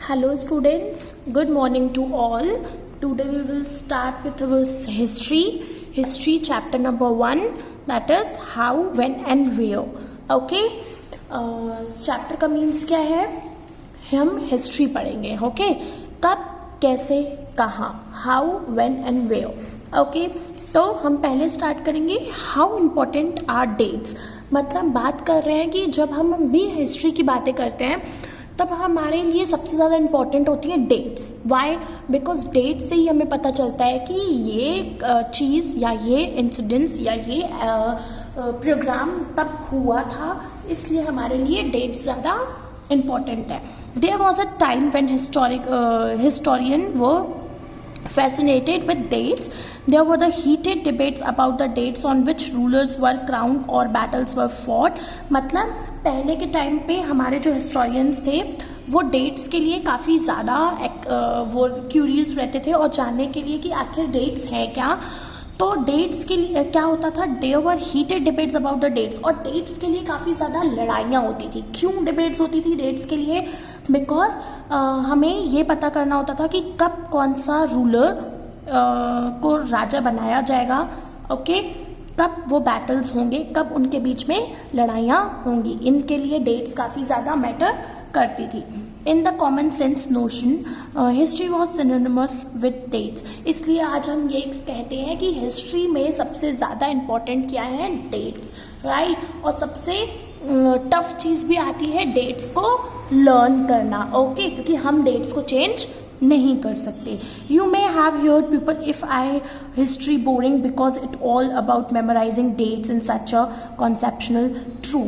Hello students, good morning to all. Today we will start with our history chapter number 1, that is how, when and where. Okay, chapter का means क्या है, हम history पढ़ेंगे. Okay, कब, कैसे, कहाँ, how, when and where. Okay, तो हम पहले स्टार्ट करेंगे हाउ इम्पोर्टेंट आर डेट्स. मतलब बात कर रहे हैं कि जब हम भी हिस्ट्री की बातें करते हैं तब हमारे लिए सबसे ज़्यादा इम्पॉर्टेंट होती है डेट्स. वाई? बिकॉज डेट से ही हमें पता चलता है कि ये चीज़ या ये इंसिडेंट्स या ये प्रोग्राम तब हुआ था, इसलिए हमारे लिए डेट्स ज़्यादा इम्पॉर्टेंट है. There was a time when historian were fascinated with dates. There were the heated debates about the dates on which rulers were crowned or battles were fought. मतलब पहले के टाइम पे हमारे जो हिस्टोरियंस थे वो डेट्स के लिए काफ़ी ज़्यादा वो क्यूरियस रहते थे और जानने के लिए कि आखिर डेट्स हैं क्या. तो डेट्स के लिए क्या होता था, there were heated debates about the dates. और डेट्स के लिए काफ़ी ज़्यादा लड़ाइयाँ होती थी. क्यों डिबेट्स होती थी डेट्स के लिए? बिकॉज हमें ये पता करना होता था कि कब कौन सा रूलर को राजा बनाया जाएगा. ओके, कब वो बैटल्स होंगे, कब उनके बीच में लड़ाइयाँ होंगी. इनके लिए डेट्स काफ़ी ज़्यादा मैटर करती थी. In the common sense notion history was synonymous with dates. इसलिए आज हम ये कहते हैं कि हिस्ट्री में सबसे ज़्यादा इम्पॉर्टेंट क्या है, डेट्स. राइट. और सबसे टफ चीज़ भी आती है डेट्स को लर्न करना. ओके, क्योंकि हम डेट्स को चेंज नहीं कर सकते. You may have heard people if I history boring because it all about memorising dates in such a conceptional true.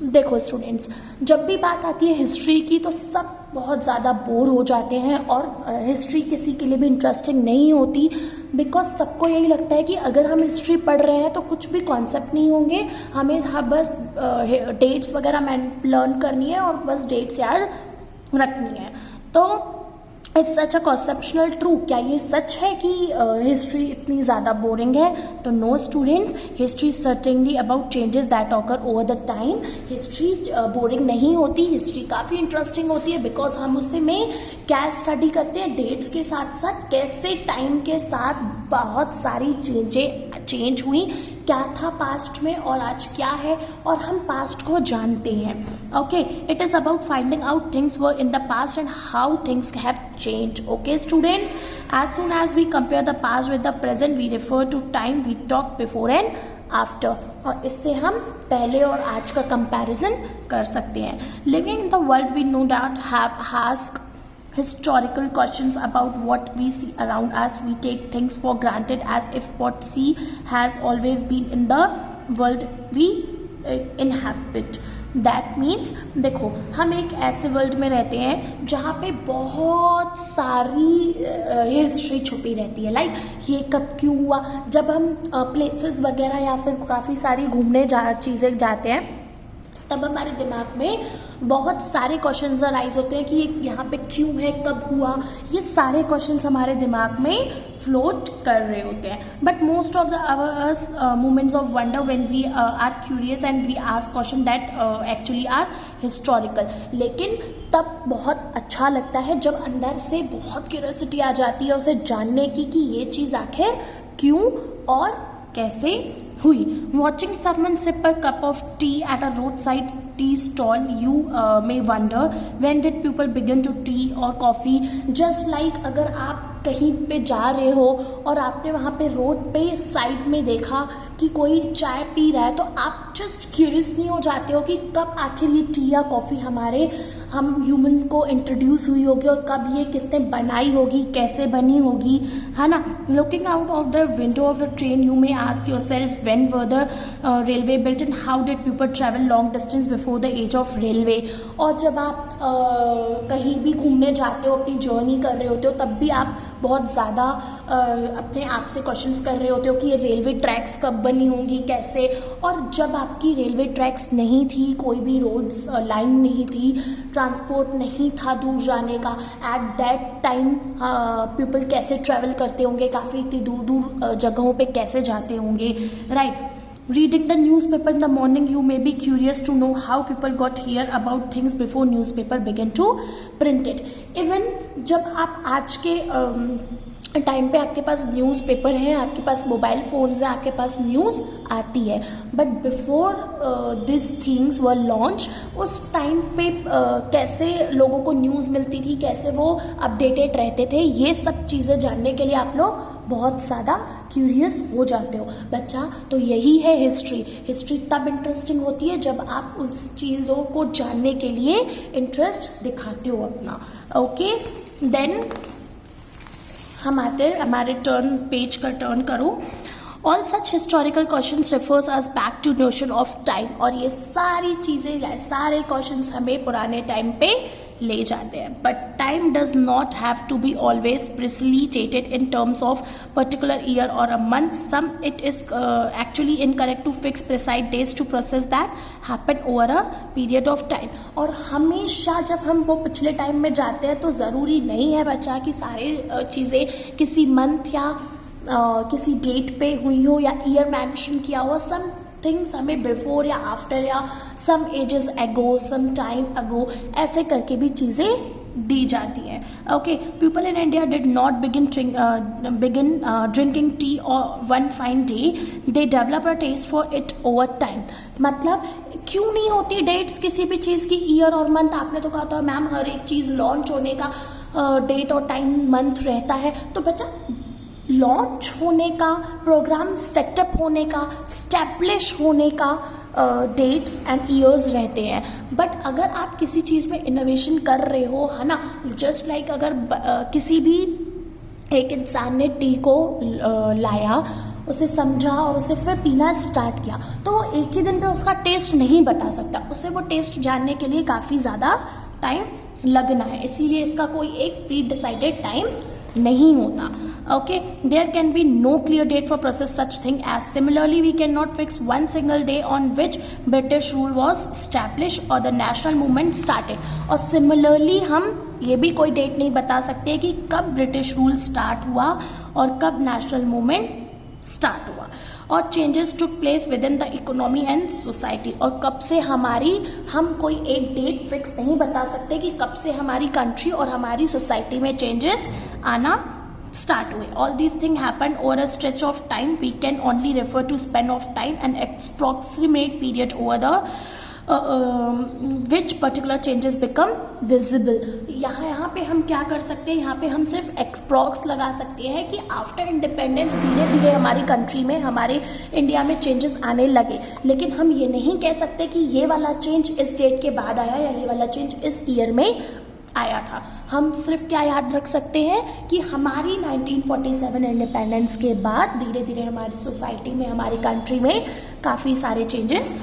देखो स्टूडेंट्स, जब भी बात आती है हिस्ट्री की तो सब बहुत ज़्यादा बोर हो जाते हैं और हिस्ट्री किसी के लिए भी इंटरेस्टिंग नहीं होती. बिकॉज सबको यही लगता है कि अगर हम हिस्ट्री पढ़ रहे हैं तो कुछ भी कॉन्सेप्ट नहीं होंगे, हमें बस डेट्स वगैरह लर्न करनी है और बस डेट्स याद रखनी है. तो it's such a conceptional true. क्या ये सच है कि हिस्ट्री इतनी ज़्यादा बोरिंग है? तो no students, history certainly about changes that occur over the time. History boring नहीं होती, हिस्ट्री काफ़ी इंटरेस्टिंग होती है. बिकॉज हम उससे में क्या स्टडी करते हैं, डेट्स के साथ साथ कैसे टाइम के साथ बहुत सारी चेंज हुई, क्या था पास्ट में और आज क्या है, और हम पास्ट को जानते हैं. Okay, it is about finding out things were in the past and how things have change. Okay students, as soon as we compare the past with the present we refer to time we talk before and after. और इससे हम पहले और आज का comparison कर सकते हैं. Living in the world we know that have ask historical questions about what we see around us. We take things for granted as if what see has always been in the world we inhabit. That means देखो, हम एक ऐसे world में रहते हैं जहाँ पे बहुत सारी हिस्ट्री छुपी रहती है. लाइक ये कब क्यों हुआ. जब हम प्लेसेस वगैरह या फिर काफ़ी सारी घूमने चीज़ें जाते हैं तब हमारे दिमाग में बहुत सारे क्वेश्चंस अराइज होते हैं कि ये यहाँ पे क्यों है, कब हुआ. ये सारे क्वेश्चंस हमारे दिमाग में फ्लोट कर रहे होते हैं. But most of the hours moments of wonder when we are curious and we ask question that actually are historical. लेकिन तब बहुत अच्छा लगता है जब अंदर से बहुत क्यूरियोसिटी आ जाती है उसे जानने की कि ये चीज़ आखिर क्यों और कैसे हुई. Watching someone sip a cup of tea at a roadside tea stall, you may wonder when did people begin to tea or coffee. Just like अगर आप कहीं पे जा रहे हो और आपने वहाँ पे रोड पे साइड में देखा कि कोई चाय पी रहा है तो आप जस्ट क्यूरियस नहीं हो जाते हो कि कब आखिर ये टी या कॉफ़ी हम ह्यूमन को इंट्रोड्यूस हुई होगी और कब ये किसने बनाई होगी, कैसे बनी होगी, है ना. Looking out of the window of the train you may ask yourself when were the railway built and how did people travel long distance before the age of railway. और जब आप कहीं भी घूमने जाते हो, अपनी जर्नी कर रहे होते हो, तब भी आप बहुत ज़्यादा अपने आप से क्वेश्चंस कर रहे होते हो कि ये रेलवे ट्रैक्स कब बनी होंगी, कैसे. और जब आपकी रेलवे ट्रैक्स नहीं थी, कोई भी रोड्स लाइन नहीं थी, ट्रांसपोर्ट नहीं था दूर जाने का, एट दैट टाइम पीपल कैसे ट्रैवल करते होंगे, काफ़ी इतनी दूर दूर जगहों पे कैसे जाते होंगे. Right. Reading the newspaper in the morning, you may be curious to know how people got here about things before newspaper began to print it. Even जब आप आज के टाइम पे आपके पास न्यूज़पेपर है, आपके पास मोबाइल फ़ोन्स है, आपके पास न्यूज़ आती है, but before this things were launch, उस टाइम पे कैसे लोगों को न्यूज़ मिलती थी, कैसे वो अपडेटेड रहते थे, ये सब चीज़ें जानने के लिए आप लोग बहुत ज़्यादा क्यूरियस हो जाते हो बच्चा. तो यही है हिस्ट्री. हिस्ट्री तब इंटरेस्टिंग होती है जब आप उस चीज़ों को जानने के लिए इंटरेस्ट दिखाते हो अपना. ओके, देन हम आते हैं हमारे टर्न, पेज का टर्न करो. All such historical questions refers us back to notion of time. और ये सारी चीज़ें, सारे क्वेश्चंस हमें पुराने टाइम पे ले जाते हैं. But time does not have to be always precipitated in terms of particular year or a month. Some it is actually incorrect to fix precise dates to process that happen over a period of time. और हमेशा जब हम वो पिछले time में जाते हैं तो ज़रूरी नहीं है बच्चा कि सारे चीज़ें किसी मंथ या किसी डेट पे हुई हो या ईयर मेंशन किया हो. सम थिंग्स हमें बिफोर या आफ्टर या सम एजेस अगो, सम टाइम अगो, ऐसे करके भी चीज़ें दी जाती हैं. Okay, people in India did not begin drinking tea or one fine day, they develop a taste for it over time. मतलब क्यों नहीं होती डेट्स किसी भी चीज़ की, ईयर और मंथ? आपने तो कहा था मैम हर एक चीज़ लॉन्च होने का डेट और टाइम मंथ रहता है. तो बच्चा लॉन्च होने का, प्रोग्राम सेटअप होने का, स्टैब्लिश होने का डेट्स एंड ईयर्स रहते हैं. बट अगर आप किसी चीज़ में इनोवेशन कर रहे हो, है ना, जस्ट लाइक अगर किसी भी एक इंसान ने टी को लाया, उसे समझा और उसे फिर पीना स्टार्ट किया, तो वो एक ही दिन में उसका टेस्ट नहीं बता सकता. उसे वो टेस्ट जानने के लिए काफ़ी ज़्यादा टाइम लगना है. इसीलिए इसका कोई एक प्री डिसाइडेड टाइम नहीं होता. Okay, there can be no clear date for process such thing as. Similarly, we cannot fix one single day on which British rule was established or the national movement started. और similarly हम ये भी कोई date नहीं बता सकते कि कब ब्रिटिश रूल स्टार्ट हुआ और कब नेशनल मूवमेंट स्टार्ट हुआ. और changes took place with in the economy and society. और कब से हम कोई एक डेट फिक्स नहीं बता सकते कि कब से हमारी कंट्री और हमारी सोसाइटी में चेंजेस आना स्टार्ट हुए. All these thing happen over a stretch of time. We can only refer to span of time and approximate period over the which particular changes become visible. यहाँ पे हम क्या कर सकते हैं, यहाँ पे हम सिर्फ एक्सप्रॉक्स लगा सकते हैं कि आफ्टर इंडिपेंडेंस धीरे धीरे हमारी कंट्री में, हमारे इंडिया में चेंजेस आने लगे. लेकिन हम ये नहीं कह सकते कि ये वाला चेंज इस डेट के बाद आया या ये वाला चेंज इस ईयर में आया था. हम सिर्फ क्या याद रख सकते हैं कि हमारी 1947 इंडिपेंडेंस के बाद धीरे धीरे हमारी सोसाइटी में, हमारी कंट्री में काफ़ी सारे चेंजेस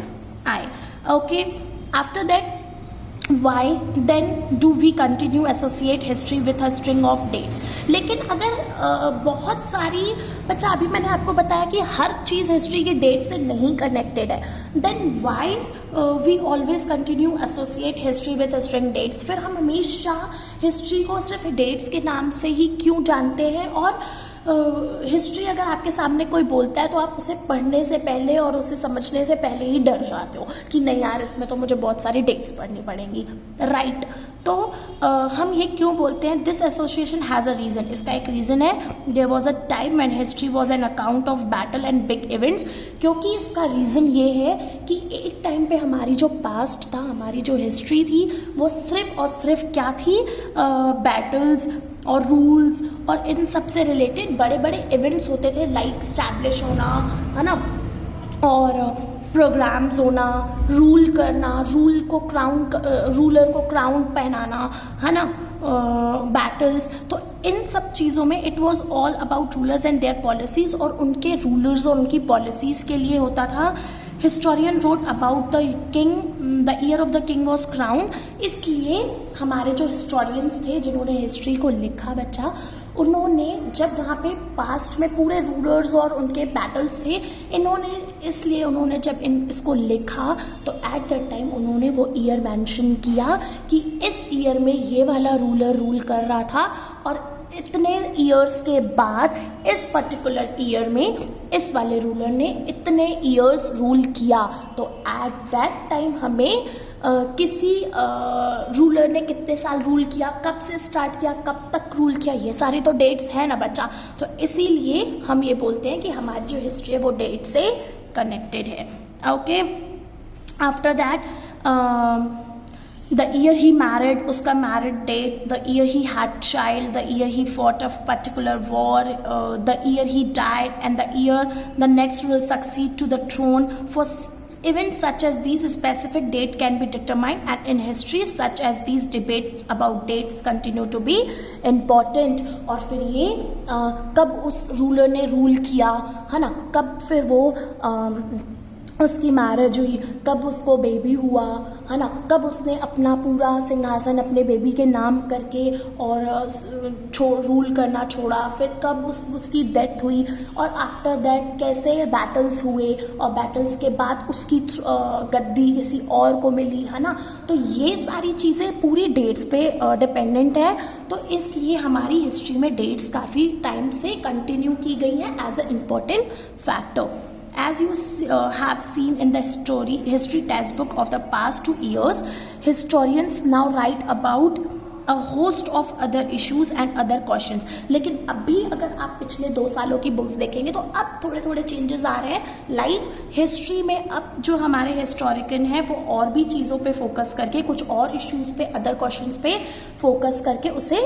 आए. Okay, after that why then do we continue associate history with a string of dates. लेकिन अगर बहुत सारी बच्चा, अभी मैंने आपको बताया कि हर चीज़ हिस्ट्री के डेट से नहीं कनेक्टेड है, then why we always continue associate history with string dates. फिर हम हमेशा हिस्ट्री को सिर्फ डेट्स के नाम से ही क्यों जानते हैं? और हिस्ट्री अगर आपके सामने कोई बोलता है तो आप उसे पढ़ने से पहले और उसे समझने से पहले ही डर जाते हो कि नहीं यार, इसमें तो मुझे बहुत सारी डेट्स पढ़नी पड़ेंगी, राइट? तो हम ये क्यों बोलते हैं? This association has a reason. इसका एक रीज़न है. There was a time when history was an account of battle and big events. क्योंकि इसका रीज़न ये है कि एक टाइम पे हमारी जो पास्ट था, हमारी जो हिस्ट्री थी, वो सिर्फ और सिर्फ क्या थी? बैटल्स और रूल्स और इन सब से रिलेटेड बड़े बड़े इवेंट्स होते थे, लाइक स्टैब्लिश होना, है ना, और प्रोग्राम्स होना, रूल करना, रूलर को क्राउन पहनाना, है ना, बैटल्स. तो इन सब चीज़ों में it was all about rulers and their policies. और उनके रूलर्स और उनकी पॉलिसीज़ के लिए होता था. Historian wrote about the king, the year of the king was crown. इसलिए हमारे जो हिस्टोरियंस थे जिन्होंने हिस्ट्री को लिखा बच्चा, उन्होंने जब वहाँ पे पास्ट में पूरे रूलर्स और उनके बैटल्स थे, इसलिए उन्होंने जब इसको लिखा तो एट दैट टाइम उन्होंने वो ईयर मेंशन किया कि इस ईयर में ये वाला रूलर रूल कर रहा था और इतने ईयर्स के बाद इस पर्टिकुलर ईयर में इस वाले रूलर ने इतने ईयर्स रूल किया, तो एट दैट टाइम हमें किसी रूलर ने कितने साल रूल किया, कब से स्टार्ट किया, कब तक रूल किया, ये सारी तो डेट्स हैं ना बच्चा। तो इसीलिए हम ये बोलते हैं कि हमारी जो हिस्ट्री है वो डेट से कनेक्टेड है। Okay, after that the year he married, उसका married date, the year he had child, the year he fought a particular war, the year he died, and the year the next will succeed to the throne. For events such as these, specific date can be determined, and in history such as these, debates about dates continue to be important. और फिर ये कब उस ruler ने rule किया है ना, कब फिर वो उसकी मैरिज हुई, कब उसको बेबी हुआ है ना, कब उसने अपना पूरा सिंहासन अपने बेबी के नाम करके और रूल करना छोड़ा, फिर कब उसकी डेथ हुई, और आफ्टर दैट कैसे बैटल्स हुए, और बैटल्स के बाद उसकी गद्दी किसी और को मिली है ना। तो ये सारी चीज़ें पूरी डेट्स पे डिपेंडेंट है। तो इसलिए हमारी हिस्ट्री में डेट्स काफ़ी टाइम से कंटिन्यू की गई हैं as a important factor. As you have seen in the history textbook of the past 2 years, historians now write about a host of other issues and other questions. लेकिन अभी अगर आप पिछले 2 सालों की बुक्स देखेंगे तो अब थोड़े थोड़े चेंजेस आ रहे हैं। लाइक हिस्ट्री में अब जो हमारे हिस्टोरिकन हैं वो और भी चीज़ों पे फोकस करके, कुछ और इश्यूज़ पे, अदर क्वेश्चंस पे फोकस करके उसे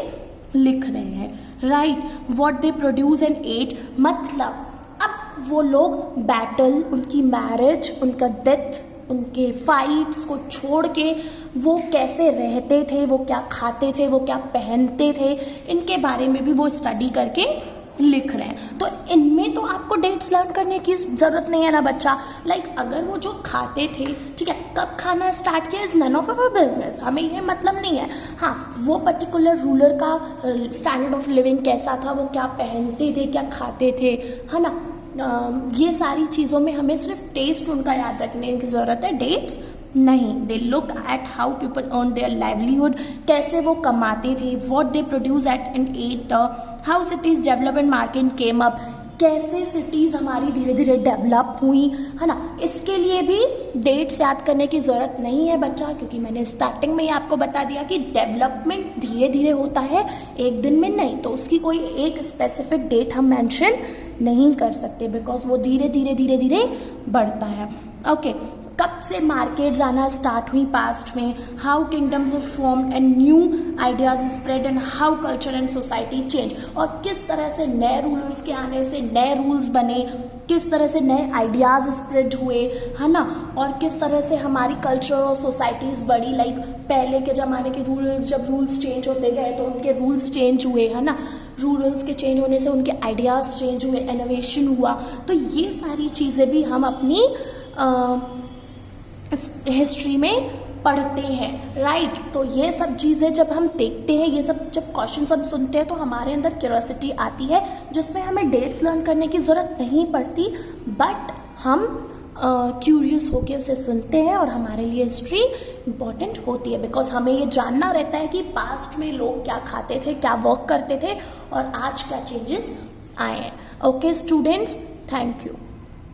लिख रहे हैं। Right, what they produce and ate, मतलब अब वो लोग बैटल, उनकी मैरिज, उनका डेथ, उनके फाइट्स को छोड़ के वो कैसे रहते थे, वो क्या खाते थे, वो क्या पहनते थे, इनके बारे में भी वो स्टडी करके लिख रहे हैं। तो इनमें तो आपको डेट्स लर्न करने की ज़रूरत नहीं है ना बच्चा। लाइक अगर वो जो खाते थे, ठीक है, कब खाना स्टार्ट किया, is none of our business, हमें ये मतलब नहीं है। हाँ, वो पर्टिकुलर रूलर का स्टैंडर्ड ऑफ लिविंग कैसा था, वो क्या पहनते थे, क्या खाते थे, है ना, ये सारी चीज़ों में हमें सिर्फ टेस्ट उनका याद रखने की ज़रूरत है, डेट्स नहीं। They look at how people earn their livelihood, कैसे वो कमाते थे, what they produce at end at, how cities develop and market came up, कैसे सिटीज़ हमारी धीरे धीरे डेवलप हुई, है ना। इसके लिए भी डेट्स याद करने की ज़रूरत नहीं है बच्चा, क्योंकि मैंने स्टार्टिंग में ही आपको बता दिया कि डेवलपमेंट धीरे धीरे होता है, एक दिन में नहीं। तो उसकी कोई एक स्पेसिफिक डेट हम मेंशन नहीं कर सकते, बिकॉज वो धीरे धीरे धीरे धीरे बढ़ता है। ओके, कब से मार्केट्स आना स्टार्ट हुई पास्ट में, how kingdoms are formed and new ideas spread and how culture and society change, और किस तरह से नए रूलर्स के आने से नए रूल्स बने, किस तरह से नए आइडियाज़ स्प्रेड हुए, है ना, और किस तरह से हमारी कल्चर और सोसाइटीज़ बढ़ी। लाइक पहले के ज़माने के रूलर्स, जब रूल्स चेंज होते गए तो उनके रूल्स चेंज हुए, है ना, रूलर्स के चेंज होने से उनके आइडियाज़ चेंज हुए, इनोवेशन हुआ। तो ये सारी चीज़ें भी हम अपनी हिस्ट्री में पढ़ते हैं। राइट, तो ये सब चीज़ें जब हम देखते हैं, ये सब जब क्वेश्चन हम सुनते हैं तो हमारे अंदर क्यूरियोसिटी आती है, जिसमें हमें डेट्स लर्न करने की ज़रूरत नहीं पड़ती, बट हम क्यूरियस होकर उसे सुनते हैं और हमारे लिए हिस्ट्री इम्पॉर्टेंट होती है, बिकॉज हमें ये जानना रहता है कि पास्ट में लोग क्या खाते थे, क्या वर्क करते थे, और आज क्या चेंजेस आए हैं। Okay students, thank you.